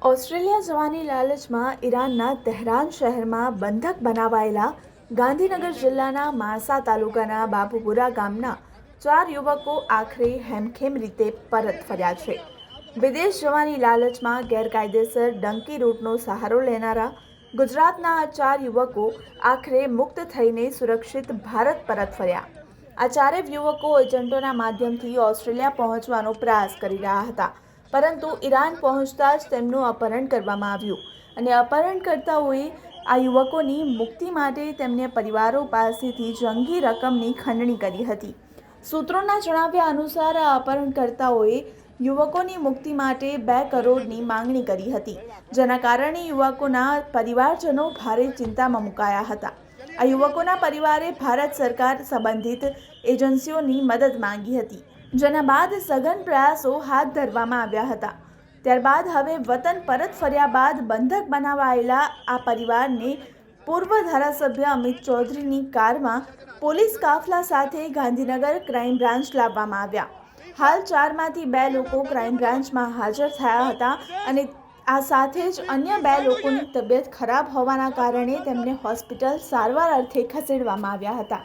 Australia જવાની લાલચમાં ઈરાનના તહેરાન શહેરમાં બંધક બનાવાયેલા ગાંધીનગર જિલ્લાના માણસા તાલુકાના બાપુપુરા ગામના 4 યુવકો આખરે હેમખેમ રીતે પરત ફર્યા છે। વિદેશ જવાની લાલચમાં ગેરકાયદેસર ડંકી રૂટનો સહારો લેનારા ગુજરાતના આ 4 યુવકો આખરે મુક્ત થઈને સુરક્ષિત ભારત પરત ફર્યા। આ 4 યુવકો એજન્ટોના માધ્યમથી ઓસ્ટ્રેલિયા પહોંચવાનો પ્રયાસ કરી રહ્યા હતા, પરંતુ ઈરાન પહોંચતા જ તેમનું અપહરણ કરવામાં આવ્યું અને અપહરણકર્તાઓએ આ યુવકોની મુક્તિ માટે તેમને પરિવારો પાસેથી જંગી રકમની ખંડણી કરી હતી। સૂત્રોના જણાવ્યા અનુસાર આ અપહરણકર્તાઓએ યુવકોની મુક્તિ માટે 2 કરોડની માંગણી કરી હતી, જેના કારણે યુવકોના પરિવારજનો ભારે ચિંતામાં મુકાયા હતા। આ યુવકોના પરિવારે ભારત સરકાર સંબંધિત એજન્સીઓની મદદ માંગી હતી, જેના બાદ સઘન પ્રયાસો હાથ ધરવામાં આવ્યા હતા। ત્યારબાદ હવે વતન પરત ફર્યા બાદ બંધક બનાવાયેલા આ પરિવારને પૂર્વ ધારાસભ્ય અમિત ચૌધરીની કારમાં પોલીસ કાફલા સાથે ગાંધીનગર ક્રાઇમ બ્રાન્ચ લાવવામાં આવ્યા। હાલ 4માંથી 2 લોકો ક્રાઇમ બ્રાન્ચમાં હાજર થયા હતા અને આ સાથે જ અન્ય 2 લોકોની તબિયત ખરાબ હોવાના કારણે તેમને હોસ્પિટલ સારવાર અર્થે ખસેડવામાં આવ્યા હતા।